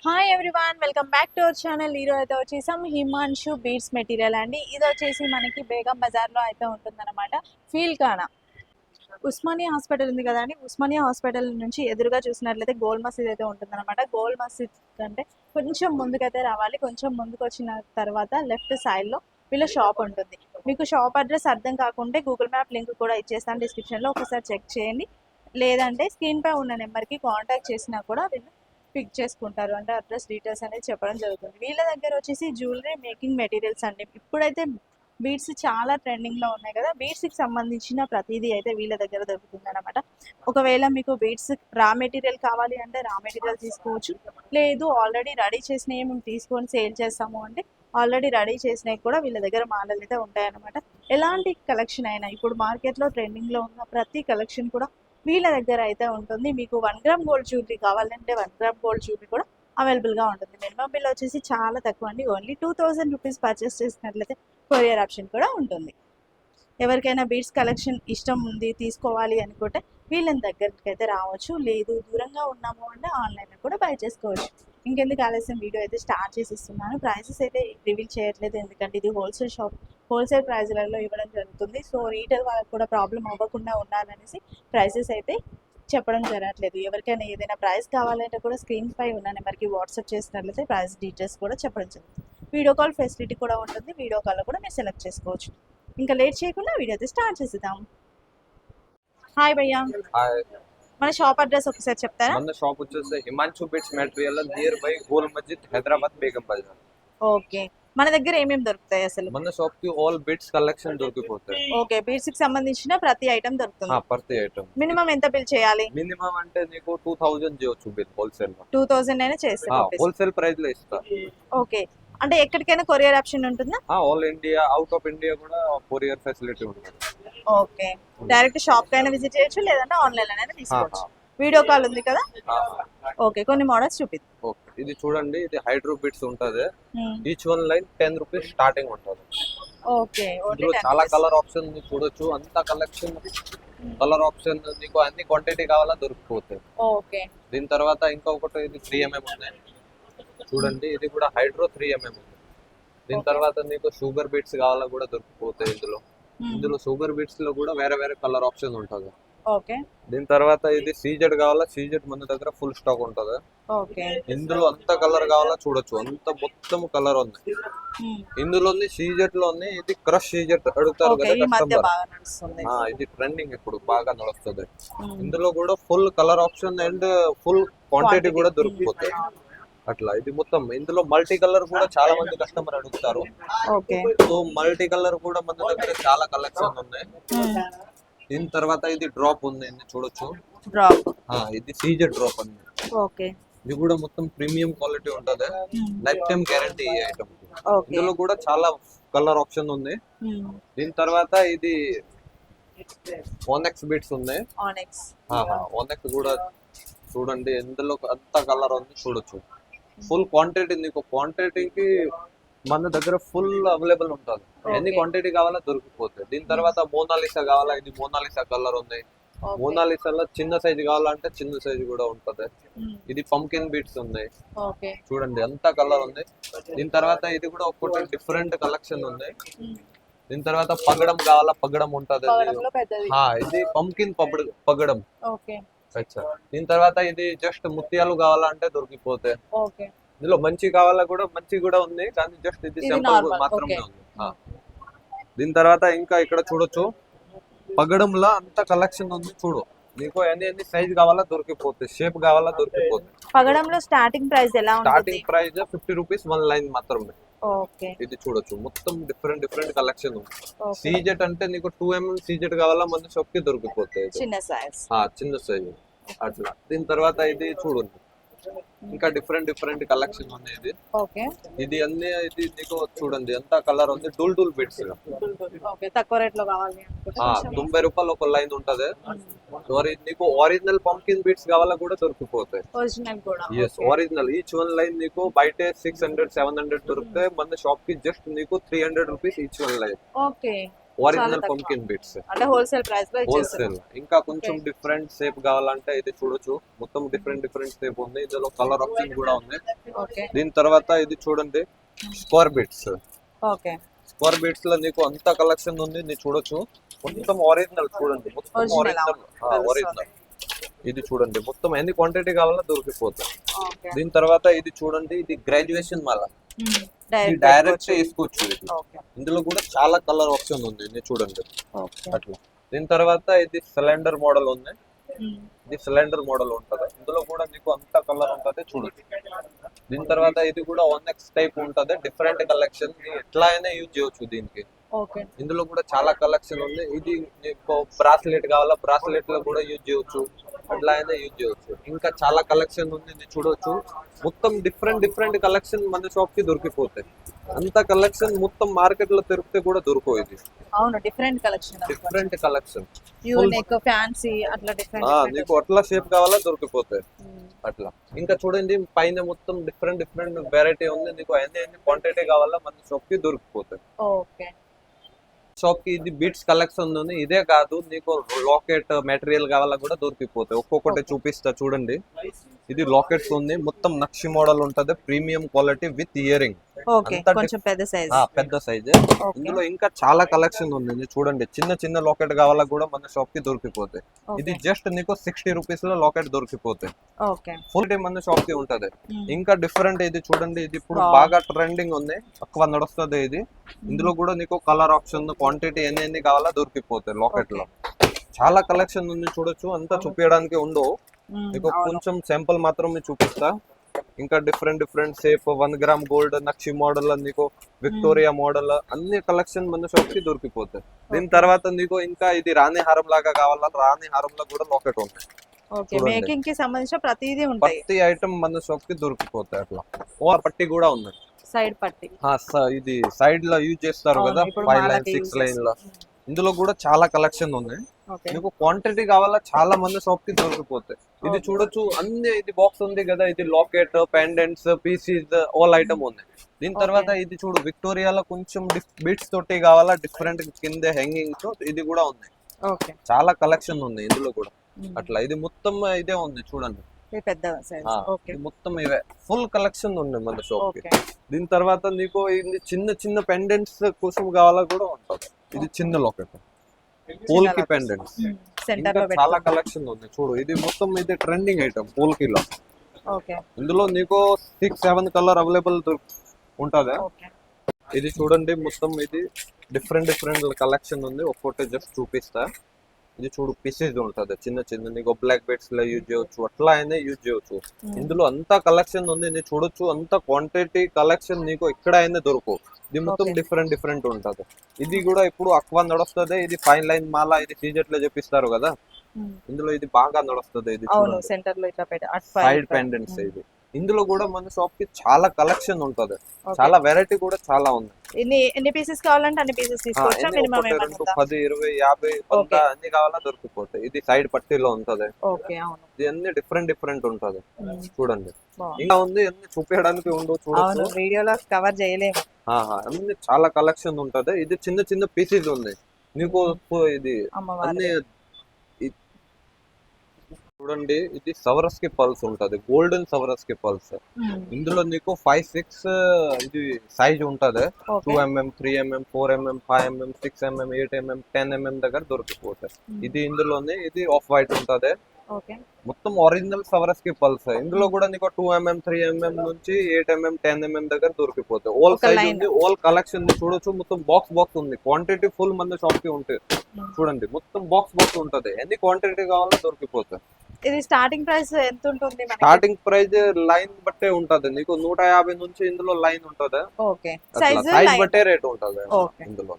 Hi everyone, welcome back to our channel. ఈరోజు అయితే వచ్చేసాం హిమాన్షు బీడ్స్ మెటీరియల్ అండి. ఇది వచ్చేసి మనకి బేగం బజార్లో అయితే ఉంటుందన్నమాట. ఫీల్ కానా ఉస్మానియా హాస్పిటల్ ఉంది కదండి, ఉస్మానియా హాస్పిటల్ నుంచి ఎదురుగా చూసినట్లయితే గోల్ మసీద్ అయితే ఉంటుందన్నమాట. గోల్ మసీద్ కంటే కొంచెం ముందుకైతే రావాలి. కొంచెం ముందుకు వచ్చిన తర్వాత లెఫ్ట్ సైడ్లో వీళ్ళ షాప్ ఉంటుంది. మీకు షాప్ అడ్రస్ అర్థం కాకుంటే గూగుల్ మ్యాప్ లింక్ కూడా ఇచ్చేస్తాను డిస్క్రిప్షన్లో, ఒకసారి చెక్ చేయండి. లేదంటే స్క్రీన్పై ఉన్న నెంబర్కి కాంటాక్ట్ చేసినా కూడా వీళ్ళు పిక్ చేసుకుంటారు, అంటే అడ్రస్ డీటెయిల్స్ అనేది చెప్పడం జరుగుతుంది. వీళ్ళ దగ్గర వచ్చేసి జ్యువెలరీ మేకింగ్ మెటీరియల్స్ అండి. ఇప్పుడైతే బీడ్స్ చాలా ట్రెండింగ్లో ఉన్నాయి కదా, బీడ్స్కి సంబంధించిన ప్రతిదీ అయితే వీళ్ళ దగ్గర దొరుకుతుంది అనమాట. ఒకవేళ మీకు బీడ్స్ రా మెటీరియల్ కావాలి అంటే రా మెటీరియల్ తీసుకోవచ్చు. లేదు ఆల్రెడీ రెడీ చేసినవి మేము తీసుకొని సేల్ చేస్తాము అంటే ఆల్రెడీ రెడీ చేసినవి కూడా వీళ్ళ దగ్గర మాలలు అయితే ఉంటాయన్నమాట. ఎలాంటి కలెక్షన్ అయినా ఇప్పుడు మార్కెట్లో ట్రెండింగ్లో ఉన్న ప్రతి కలెక్షన్ కూడా వీళ్ళ దగ్గర అయితే ఉంటుంది. మీకు 1 గ్రామ్ గోల్డ్ జ్యువెలరీ కావాలంటే 1 గ్రామ్ గోల్డ్ జ్యువెలరీ కూడా అవైలబుల్గా ఉంటుంది. మినిమం బిల్ వచ్చేసి చాలా తక్కువ అండి, ఓన్లీ 2000 రూపీస్ పర్చేస్ చేసినట్లయితే కొరియర్ ఆప్షన్ కూడా ఉంటుంది. ఎవరికైనా బీడ్స్ కలెక్షన్ ఇష్టం ఉంది తీసుకోవాలి అనుకుంటే వీళ్ళని దగ్గరికి అయితే రావచ్చు. లేదు దూరంగా ఉన్నాము అంటే ఆన్లైన్లో కూడా బై చేసుకోవచ్చు. ఇంకెందుకు ఆలస్యం, వీడియో అయితే స్టార్ట్ చేసి ఇస్తున్నాను. ప్రైసెస్ అయితే రివీల్ చేయట్లేదు, ఎందుకంటే ఇది హోల్సేల్ షాప్, హోల్సేల్ ప్రైజ్లలో ఇవ్వడం జరుగుతుంది. సో రీటైల్ వాళ్ళకి కూడా ప్రాబ్లం అవ్వకుండా ఉండాలనేసి ప్రైసెస్ అయితే చెప్పడం జరగట్లేదు. ఎవరికైనా ఏదైనా ప్రైస్ కావాలంటే కూడా స్క్రీన్ పై ఉన్న నెంబర్కి వాట్సాప్ చేసినట్లయితే ప్రైస్ డీటెయిల్స్ కూడా చెప్పడం జరుగుతుంది. వీడియో కాల్ ఫెసిలిటీ కూడా ఉంటుంది, వీడియో కాల్లో కూడా మీరు సెలెక్ట్ చేసుకోవచ్చు. ఇంకా లేట్ చేయకుండా వీడియో అయితే స్టార్ట్ చేసేద్దాం. హాయ్ భయ్యా, హాయ్, మన షాప్ అడ్రస్ ఒకసారి చెప్తారా? మన షాప్ వచ్చేసి Himanshu beads material nearby Gol Masjid Hyderabad Begum Bazar. Okay, మన దగ్గర ఏమేమి దొరుకుతాయి అసలు? మన షాప్ కి ఆల్ బిట్స్ కలెక్షన్ దొరికిపోతాయి. ఓకే, బీడ్స్ కి సంబంధించిన ప్రతి ఐటమ్ దొరుకుతుంది. ప్రతి ఐటమ్ మినిమం ఎంత బిల్ చేయాలి? మినిమం అంటే నీకు 2000 చేయొచ్చు బిల్ హోల్సేల్ లో. 2000 అయినా చేస్తాం. హోల్సేల్ ప్రైస్ లో ఇస్తా. ఓకే, అంటే ఎక్కడికైనా కొరియర్ ఆప్షన్ ఉంటుందా? All India, out of India కూడా కొరియర్ ఫెసిలిటీ ఉంటుంది. ఓకే, డైరెక్ట్ షాప్ కైనా విజిట్ చేయొచ్చు, లేదంటే ఆన్లైన్ అయినా తీసుకోవచ్చు. వీడియో కాల్ ఉంది కదా. ఓకే, కొన్ని మోడల్స్ చూపిద్దాం. ఓకే, ఇది చూడండి, ఇది హైడ్రో బిట్స్ ఉంటది. Each one line 10 rupees starting ఉంటుంది. ఓకే, ఇందులో చాలా కలర్ ఆప్షన్ చూడొచ్చు, అంత కలెక్షన్ కలర్ ఆప్షన్ నీకు అన్ని క్వాంటిటీ కావాలా దొరికిపోతాయి. ఓకే, దీని తర్వాత ఇంకొకటి ఇది 3mm ఉంది చూడండి, ఇది కూడా హైడ్రో 3mm ఉంది. దీని తర్వాత నీకు షుగర్ బీట్స్ కావాలా కూడా దొరికిపోతాయి. ఇందులో షుగర్ బీట్స్ లో కూడా వేరే వేరే కలర్ ఆప్షన్ ఉంటుంది. ఓకే, దీని తర్వాత ఇది సీజెడ్ కావాలా, సీజెడ్ మన దగ్గర ఫుల్ స్టాక్ ఉంటుంది. ఓకే, ఇందులో అంత కలర్ కావాలా చూడొచ్చు, అంత మొత్తం కలర్ ఉంది. ఇందులో సీజెడ్ లో ఇది క్రష్ సీజెడ్ అడుగుతారు కదా కస్టమర్, ఇది ట్రెండింగ్ ఇప్పుడు బాగా నడుస్తుంది. ఇందులో కూడా full colour option and full quantity కూడా దొరికిపోతాయి. అట్లా ఇది మొత్తం ఇందులో మల్టీ కలర్ కూడా చాలా మంది కస్టమర్ అడుగుతారు. సో మల్టీ కలర్ కూడా మన దగ్గర చాలా కలెక్షన్ ఉన్నాయి. దీని తర్వాత ఇది డ్రాప్ ఉంది, చూడొచ్చు. ఇది సీజెడ్ డ్రాప్ అండి. ఇది కూడా మొత్తం ప్రీమియం క్వాలిటీ ఉంటది, లైఫ్ టైం గ్యారంటీ ఈ ఐటమ్. ఇందులో కూడా చాలా కలర్ ఆప్షన్ ఉంది. దీని తర్వాత ఇది ఓనెక్స్ బీట్స్ ఉన్నాయి. ఓనెక్స్ కూడా చూడండి, ఇందులో అంత కలర్ ఉంది చూడొచ్చు. ఫుల్ క్వాంటిటీ, నీకు క్వాంటిటీకి మన దగ్గర ఫుల్ అవైలబుల్ ఉంటుంది. ఎన్ని క్వాంటిటీ కావాలా దొరికిపోతాయి. దీని తర్వాత మోనాలిసా కావాలా, ఇది మోనాలిసా కలర్ ఉంది. మోనాలిసాలో చిన్న సైజు కావాలంటే చిన్న సైజు కూడా ఉంటది. ఇది పంకిన్ బీట్స్ ఉన్నాయి చూడండి, అంత కలర్ ఉంది. దీని తర్వాత ఇది కూడా ఒక్కటి డిఫరెంట్ కలెక్షన్ ఉంది. దీని తర్వాత పగడం కావాలా, పగడం ఉంటది. ఇది పంకిన్ పగడం. దీని తర్వాత ఇది జస్ట్ ముత్యాలు కావాలా అంటే దొరికిపోతాయి. ఇందులో మంచి కావాలా కూడా మంచి కూడా ఉంది, కానీ జస్ట్ ఇది సింపుల్ మాత్రమే ఉంది. దీని తర్వాత ఇంకా ఇక్కడ చూడొచ్చు, పగడంలో అంత కలెక్షన్ ఉంది చూడు. నీకు ఎన్ని సైజ్ కావాలా దొరికిపోతాయి, షేప్ కావాలా దొరికిపోతాయి. పగడంలో స్టార్టింగ్ ప్రైస్ ఎలా ఉంటుంది? స్టార్టింగ్ ప్రైస్ 50 రూపీస్ 1 లైన్ మాత్రమే. ఇది చూడొచ్చు, మొత్తం డిఫరెంట్ డిఫరెంట్ కలెక్షన్ ఉంది. సీజెట్ అంటే నీకు 2mm సీజెట్ కావాలా మన షాప్ కి దొరికిపోతాయి, చిన్న సైజ్ అట్లా. దీని తర్వాత ఇది చూడండి, ఇంకా డిఫరెంట్ డిఫరెంట్ కలెక్షన్ ఉంది. ఇది అన్ని ఇది నీకు చూడండి, ఎంత కలర్ ఉంది. డూల్ బీట్స్ తక్కువ రేట్ లో కావాలి 90 రూపాయలు ఒక లైన్ ఉంటది. నీకు ఒరిజినల్ పంకిన్ బీట్స్ కావాలా కూడా దొరికిపోతాయి. ఒరిజినల్ ఈచ్ వన్ లైన్ నీకు బయట 600 700 దొరుకుతాయి. మన షాప్ కి జస్ట్ నీకు 300 rupees each one line. Original తక్కువ. పంకిన్ బీట్స్ అంటే హోల్సేల్ ప్రైస్ లో ఇచ్చేస్తారు. హోల్సేల్. ఇంకా కొంచెం డిఫరెంట్ షేప్ కావాలంటే ఇది చూడొచ్చు, మొత్తం డిఫరెంట్ షేప్ ఉంది. ఇందులో కలర్ ఆప్షన్ కూడా ఉంది. ఓకే దీని తర్వాత ఇది చూడండి square beats. Okay square beats లో నీకు అంత కలెక్షన్ ఉంది, మీరు చూడొచ్చు. మొత్తం ఒరిజినల్ చూడండి, మొత్తం Original, ఒరిజినల్. ఇది చూడండి, మొత్తం ఎన్ని క్వాంటిటీ కావాలో దొరికిపోతుంది. ఓకే దీని తర్వాత ఇది చూడండి, ఇది గ్రాడ్యుయేషన్ మాల. ఇది డైరెక్ట్ డైరెక్ట్ వేసుకోవచ్చు. ఇది ఓకే ఇందులో కూడా చాలా కలర్ ఆప్షన్ ఉంది, ఇది చూడండి ఓకే అట్లా. దీని తర్వాత ఇది సిలిండర్ మోడల్ ఉంది. ఇది సిలిండర్ మోడల్ ఉంటది, ఇందులో కూడా మీకు అంత కలర్ ఉంటది చూడొచ్చు. దీని తర్వాత ఇది కూడా 1x టైప్ ఉంటది, డిఫరెంట్ కలెక్షన్, ఎట్లా అయినా యూజ్ చేయొచ్చు దీనికి. ఓకే ఇందులో కూడా చాలా కలెక్షన్ ఉంది. ఇది మీకు బ్రాస్లెట్ కావాలా, బ్రాస్లెట్ లో కూడా యూజ్ చేయొచ్చు, అట్లా అయినా యూజ్ చేయొచ్చు. ఇంకా చాలా కలెక్షన్ ఉంది, ఇది చూడొచ్చు. మొత్తం డిఫరెంట్ కలెక్షన్ మన షాప్ కి దొరికిపోతాయి. అంత కలెక్షన్ మొత్తం మార్కెట్ లో తిరిగితే కూడా దొరకవు. ఇది అవును different collection different collection, unique fancy అట్లా డిఫరెంట్ నీకు అట్లా షేప్ కావాలా దొరికిపోతాయి అట్లా. ఇంకా చూడండి పైన మొత్తం డిఫరెంట్ వెరైటీ ఉంది, నీకు ఎన్ని క్వాంటిటీ కావాలా మన షాప్ కి దొరికిపోతాయి. ఓకే షాప్ కి ఇది బీట్స్ కలెక్షన్ ఉంది. ఇదే కాదు, నీకు లాకెట్ మెటీరియల్ కావాలా కూడా దొరికిపోతాయి. ఒక్కొక్కటి చూపిస్తా చూడండి. ఇది లాకెట్స్ ఉంది, మొత్తం నక్షి మోడల్ ఉంటది, premium quality with earring. Okay కొంచెం పెద్ద సైజ్. పెద్ద సైజ్. ఇందులో ఇంకా చాలా కలెక్షన్ ఉంది, ఇది చూడండి. చిన్న లాకెట్ కావాలా కూడా మన షాప్ కి దొరికిపోతాయి. ఇది జస్ట్ నీకు 60 రూపీస్ లో లాకెట్ దొరికిపోతాయి. ఓకే ఫుల్ టైం మన షాప్ కి ఉంటది. ఇంకా డిఫరెంట్ ఇది చూడండి, ఇది ఇప్పుడు బాగా ట్రెండింగ్ ఉంది, ఎక్కువ నడుస్తుంది ఇది. ఇందులో కూడా నీకు కలర్ ఆప్షన్, క్వాంటిటీ ఎన్ని కావాలా దొరికిపోతాయి లాకెట్ లో. చాలా కలెక్షన్ ఉంది చూడొచ్చు, అంతా చూపించడానికి ఉండవు, మీకు కొంచెం శాంపుల్ మాత్రం చూపిస్తా. ఇంకా డిఫరెంట్ షేప్, 1 గ్రామ్ గోల్డ్, నక్షి మోడల్, నీకు విక్టోరియా మోడల్, అన్ని కలెక్షన్ మన షాప్ కి దొరికిపోతాయి. దీని తర్వాత నీకు ఇంకా ఇది రాణి హారం లాగా కావాలా, రాణి హారంలో కూడా లాకెట్ ఉంటాయి. ఓకే మేకింగ్ కి సంబంధించిన ప్రతిదీ ఉంటాయి, ప్రతి ఐటమ్ మన షాప్ కి దొరికిపోతాయి అట్లా. పట్టి కూడా ఉంది, సైడ్ పట్టి. ఇది సైడ్ లో యూజ్ చేస్తారు కదా, 5 లైన్ 6 లైన్ లో. ఇందులో కూడా చాలా కలెక్షన్ ఉంది. మీకు క్వాంటిటీ కావాలా చాలా మంది షాప్ కి దొరికిపోతాయి. ఇది చూడొచ్చు, అన్ని ఇది బాక్స్ ఉంది కదా, ఇది locket, pendants, Pisces, all item ఉంది. దీని తర్వాత ఇది చూడు, విక్టోరియాలో కొంచెం బీట్స్ తోటి కావాలా, డిఫరెంట్ కింద హ్యాంగింగ్స్, ఇది కూడా ఉంది. చాలా కలెక్షన్ ఉంది ఇందులో కూడా అట్లా. ఇది మొత్తం ఇదే ఉంది చూడండి, పెద్ద సైజ్. ఓకే మొత్తం ఇవే ఫుల్ కలెక్షన్ ఉంది మన షాప్ కి. దీని తర్వాత నీకు ఇది చిన్న పెండెంట్స్ కోసం కావాలా కూడా ఉంటుంది. ఇది చిన్న లాకెట్, పోల్ కి పెండెంట్స్, సెంటర్ లో చాలా కలెక్షన్ ఉంది చూడు. ఇది మొత్తం ఇది ట్రెండింగ్ ఐటమ్ పోల్ కి లో. ఓకే ఇందులో నీకు 6-7 కలర్ అవైలబుల్ ఉంటది. ఇది చూడండి, మొత్తం ఇది డిఫరెంట్ కలెక్షన్ ఉంది, ఒక్కొక్కటి జస్ట్ చూపిస్తా. ఇది చూడు, పీసెస్ ఉంటది చిన్న నీకు బ్లాక్ బెడ్స్ లో యూజ్ చేయొచ్చు, అట్లా అయినా యూజ్ చేయొచ్చు. ఇందులో అంత కలెక్షన్ ఉంది, నేను చూడొచ్చు. అంత క్వాంటిటీ కలెక్షన్ నీకు ఎక్కడ అయినా దొరకవు. ఇది మొత్తం డిఫరెంట్ ఉంటది. ఇది కూడా ఇప్పుడు అక్వా నడుస్తుంది. ఇది 5 లైన్ మాల, ఇది సీజెట్ లో చెప్పిస్తారు కదా, ఇందులో ఇది బాగా నడుస్తుంది. ఇది సెంటర్ లో ఇట్లా సైడ్ పెండెంట్స్. ఇది ఇందులో కూడా మన షాప్ కి చాలా కలెక్షన్ ఉంటది, చాలా వెరైటీ కూడా చాలా ఉంది. ఎన్ని పీసెస్ కావాలంటే అన్ని పీసెస్ తీసుకోవచ్చా? మినిమం 10, 20, 50, 100 అన్ని కావాలా దొరికిపోతాయి. ఇది సైడ్ పట్టీలో ఉంటది. ఇది అన్ని డిఫరెంట్ ఉంటది చూడండి. ఇంకా ఉంది, అన్ని చూపించడానికి ఉండవు చూడొచ్చు, వీడియోలో కవర్ చేయలేము. అన్ని చాలా కలెక్షన్ ఉంటది. ఇది చిన్న పీసెస్ ఉంది నీకు. ఇది అన్ని చూడండి, ఇది సవరస్ కి పల్స్ ఉంటది, గోల్డెన్ సవరస్ కి పల్స్. ఇందులో నీకు 5-6 ఇది సైజ్ ఉంటది. 2mm, 3mm, 4mm, 5mm, 6mm, 8mm, 10mm దగ్గర దొరికిపోతాయి. ఇది ఇందులోనే ఇది ఆఫ్ వైట్ ఉంటది, మొత్తం ఒరిజినల్ సవరస్ కి పల్స్. ఇందులో కూడా నీకు 2mm, 3mm నుంచి 8mm, 10mm దగ్గర దొరికిపోతాయి. ఆల్ సైజ్ ఉంది, ఆల్ కలెక్షన్ చూడొచ్చు. మొత్తం బాక్స్ ఉంది, క్వాంటిటీ ఫుల్ మన షాప్ కి ఉంటుంది చూడండి. మొత్తం బాక్స్ ఉంటది, ఎన్ని క్వాంటిటీ కావాలో దొరికిపోతాయి. ఇది స్టార్టింగ్ ప్రైస్ ఎంత ఉంటుంది? స్టార్టింగ్ ప్రైస్ లైన్ బట్టే ఉంటది, నీకు 150 నుంచి ఇందులో లైన్ ఉంటది. సైజ్ బట్టే రేట్ ఉంటది ఇందులో.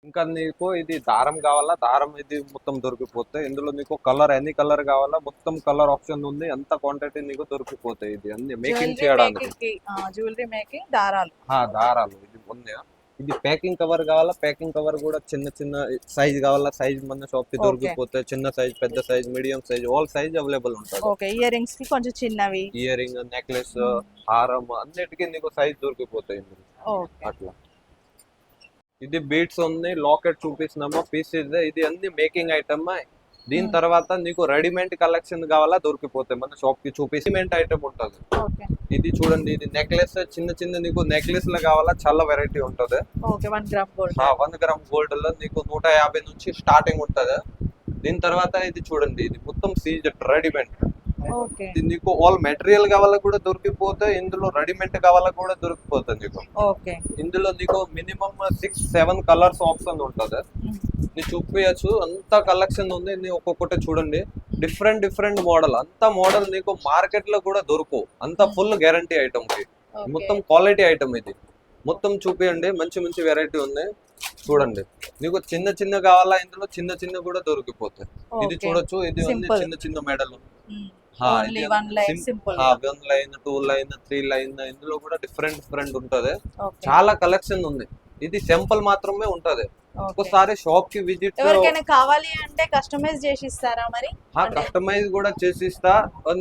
ఇంకా నీకు ఇది దారం కావాలా, దారం ఇది మొత్తం దొరికిపోతాయి. ఇందులో నీకు కలర్, ఎన్ని కలర్ కావాలా, మొత్తం కలర్ ఆప్షన్ ఉంది. అంత క్వాంటిటీ నీకు దొరికిపోతాయి. ఇది అన్ని మేకింగ్ చేయడానికి, జ్యువెలరీ మేకింగ్ దారాలు. దారాలు ఇది ఉంది. ఇది ప్యాకింగ్ కవర్ కావాలా, ప్యాకింగ్ కవర్ కూడా చిన్న సైజ్ కావాలా, సైజ్ మన షాప్ కి దొరికిపోతాయి. చిన్న సైజ్, పెద్ద size, medium size, all size available ఉంటుంది. ఇయర్ రింగ్స్ కి కొంచెం చిన్నవి, ఇయర్ రింగ్, నెక్లెస్, హారం, అన్నిటికీ నీకు సైజ్ దొరికిపోతాయి అట్లా. ఇది బీట్స్ ఉంది, లాకెట్ చూపిస్తున్నామా పీసెస్. ఇది అన్ని మేకింగ్ ఐటమ్. దీని తర్వాత నీకు రెడీమేడ్ కలెక్షన్ కావాలా దొరికిపోతాయి మన షాప్ కి. చూపిస్మెంట్ ఐటమ్ ఉంటుంది. ఓకే ఇది చూడండి, ఇది నెక్లెస్ చిన్న చిన్న నీకు నెక్లెస్ లో కావాలా చాలా వెరైటీ ఉంటది. Okay 1 gram gold. 1 gram gold లో నీకు 150 నుంచి స్టార్టింగ్ ఉంటది. దీని తర్వాత ఇది చూడండి, ఇది మొత్తం సీజెట్ రెడీమేడ్. ఓకే ఇది నీకు ఆల్ మెటీరియల్ కావాలా కూడా దొరికిపోతాయి, ఇందులో రెడీమేడ్ కావాలా కూడా దొరికిపోతుంది నీకు. ఓకే ఇందులో నీకు మినిమం 6-7 కలర్స్ ఆప్షన్ ఉంటది. నీ చూపించచ్చు, అంత కలెక్షన్ ఉంది. నీ ఒక్కొక్కటి చూడండి, డిఫరెంట్ మోడల్. అంత మోడల్ నీకు మార్కెట్ లో కూడా దొరకవు. అంత ఫుల్ గ్యారంటీ ఐటమ్ కి, మొత్తం క్వాలిటీ ఐటమ్. ఇది మొత్తం చూపియండి, మంచి వెరైటీ ఉంది. చూడండి, నీకు చిన్న కావాలా, ఇందులో చిన్న కూడా దొరికిపోతాయి. ఇది చూడొచ్చు, ఇది అన్ని చిన్న medal. Only 1 line simple. 1 line, 2 line, 3 line, ఇందులో కూడా డిఫరెంట్ ఉంటది. చాలా కలెక్షన్ ఉంది. ఇది సింపుల్ మాత్రమే ఉంటది. ఒకసారి షాప్ కి విజిట్, ఎవరికైనా కావాలి అంటే కస్టమైజ్ చేసి ఇస్తారా మరి? కస్టమైజ్ కూడా చేసి ఇస్తా.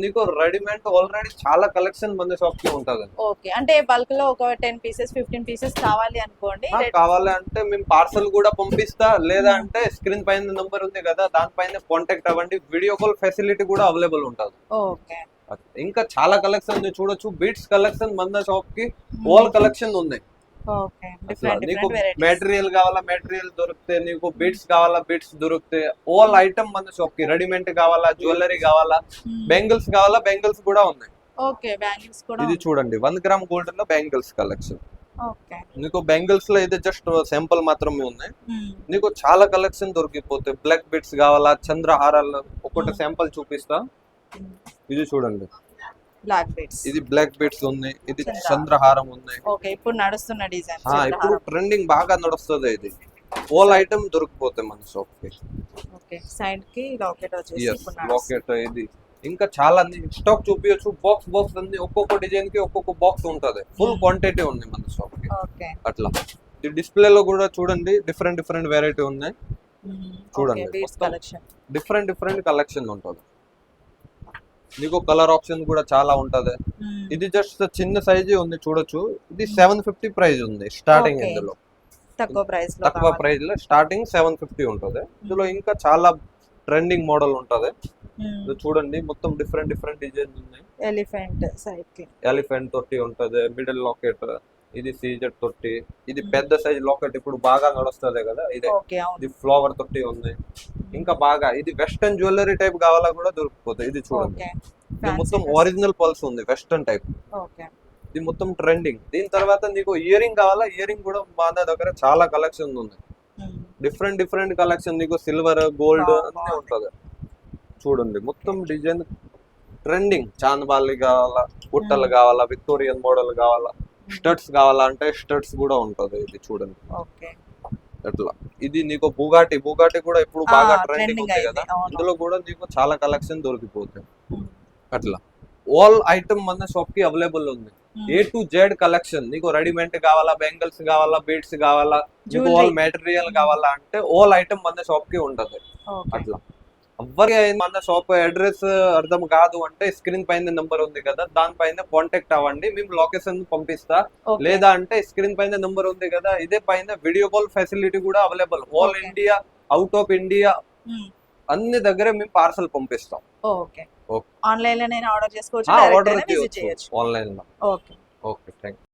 నీకు రెడీమేడ్ ఆల్రెడీ చాలా కలెక్షన్ మన షాప్ కి ఉంటది. ఓకే, అంటే బల్క్ లో ఒక 10 పీసెస్ 15 పీసెస్ కావాలి అనుకోండి, కావాలి అంటే మేము పార్సల్ కూడా పంపిస్తా. లేదా అంటే స్క్రీన్ పైన నంబర్ ఉంది కదా, దానిపైన కాంటాక్ట్ అవ్వండి. వీడియో కాల్ ఫెసిలిటీ కూడా అవైలబుల్ ఉంటది. ఓకే, ఇంకా చాలా కలెక్షన్ చూడొచ్చు. బీట్స్ కలెక్షన్ మన షాప్ కి ఆల్ కలెక్షన్ ఉంది. ఓకే, డిఫరెంట్ నీకు మెటీరియల్ కావాలా మెటీరియల్ దొరికితే, నీకు బీట్స్ కావాలా బీట్స్ దొరికితే, ఆల్ ఐటమ్ మన షాప్ కి. రెడీమేడ్ కావాలా, జ్యువెలరీ కావాలా, బెంగిల్స్ కావాలా, బెంగిల్స్ కూడా ఉన్నాయి. ఓకే, బ్యాంగిల్స్ కూడా. ఇది చూడండి, 1 గ్రామ్ గోల్డ్ లో బెంగిల్స్ కలెక్షన్. ఓకే, నీకు బెంగిల్స్ లో ఇది జస్ట్ శాంపుల్ మాత్రమే ఉన్నాయి. నీకు చాలా కలెక్షన్ దొరికిపోతాయి. బ్లాక్ బీట్స్ కావాలా, చంద్రహారాలు, ఒకటి శాంపుల్ చూపిస్తా. ఇది చూడండి, బ్లాక్ బీడ్స్. ఇది బ్లాక్ బీడ్స్ ఉన్నాయి, ఇది చంద్రహారం ఉన్నాయి. ఓకే, ఇప్పుడు నడుస్తున్న డిజైన్. ఇప్పుడు ట్రెండింగ్ బాగా నడుస్తుంది. ఇది ఆల్ ఐటమ్ దొరికిపోతాయి మన షాప్ కి. ఓకే, సైడ్ కి లాకెట్ వచ్చేసి లాకెట్. ఇది ఇంకా చాలా స్టాక్ చూపించచ్చు. బాక్స్ అన్ని ఒక్కొక్క డిజైన్ కి ఒక్కొక్క బాక్స్ ఉంటది. ఫుల్ క్వాంటిటీ ఉంది మన షాప్ కి. ఓకే, అట్లా ఈ డిస్ప్లే లో కూడా చూడండి, డిఫరెంట్ వెరైటీ ఉన్నాయి. చూడండి, డిఫరెంట్ కలెక్షన్ ఉంటది. నీకు కలర్ ఆప్షన్ కూడా చాలా ఉంటది. ఇది జస్ట్ చిన్న సైజ్ ఉంది చూడొచ్చు. ఇది 750 ప్రైస్ ఉంది స్టార్టింగ్. ఇందులో తక్కువ ప్రైస్ లో స్టార్టింగ్ 750 ఉంటది. ఇందులో ఇంకా చాలా ట్రెండింగ్ మోడల్ ఉంటది. చూడండి, మొత్తం డిఫరెంట్ డిజైన్స్ ఉన్నాయి. ఎలిఫెంట్ తోటి ఉంటది, మిడిల్ లాకెట్. ఇది సీజెట్ తోటి. ఇది పెద్ద సైజ్ లాకెట్, ఇప్పుడు బాగా నడుస్తుంది కదా. ఇది ఫ్లవర్ తోటి ఉంది. ఇంకా బాగా ఇది వెస్టర్న్ జ్యువెలరీ టైప్ కావాలా కూడా దొరికిపోతాయి. ఇది చూడండి, ఇది మొత్తం ఒరిజినల్ పల్స్ ఉంది, వెస్టర్న్ టైప్. ఇది మొత్తం ట్రెండింగ్. దీని తర్వాత నీకు ఇయర్ రింగ్ కావాలా, ఇయర్ రింగ్ కూడా మా దగ్గర చాలా కలెక్షన్ ఉంది. Different collection. నీకు సిల్వర్, గోల్డ్ అన్నీ ఉంటది. చూడండి, మొత్తం డిజైన్ ట్రెండింగ్. చాందబాలి కావాలా, బుట్టలు కావాలా, విక్టోరియన్ మోడల్ కావాలా, స్టడ్స్ కావాలా అంటే స్టడ్స్ కూడా ఉంటది. ఇది చూడండి, అట్లా. ఇది నీకు బుగాటి కూడా ఇప్పుడు బాగా ట్రెండింగ్ ఉంది కదా. ఇందులో కూడా నీకు చాలా కలెక్షన్ దొరికిపోతాయి. అట్లా ఆల్ ఐటమ్ మన షాప్ కి అవైలబుల్ ఉంది. A to Z collection. నీకు రెడీమేడ్ కావాలా, బెంగిల్స్ కావాలా, బీడ్స్ కావాలా, నీకు ఆల్ మెటీరియల్ కావాలా అంటే ఆల్ ఐటమ్ మన షాప్ కి ఉంటది. అట్లా ఎవరికి మన షాప్ అడ్రస్ అర్థం కాదు అంటే స్క్రీన్ పైన నెంబర్ ఉంది కదా, దానిపైన కాంటాక్ట్ అవ్వండి. మేము లొకేషన్ పంపిస్తా. లేదా అంటే స్క్రీన్ పైన నెంబర్ ఉంది కదా, ఇదే పైన వీడియో కాల్ ఫెసిలిటీ కూడా available. All India, out of India అన్ని దగ్గర మేము పార్సల్ పంపిస్తాం. ఓకే, ఆన్లైన్ లో నేను ఆర్డర్ చేసుకోవచ్చు, ఆర్డర్ చేయొచ్చు ఆన్లైన్ లో. Okay, thank you.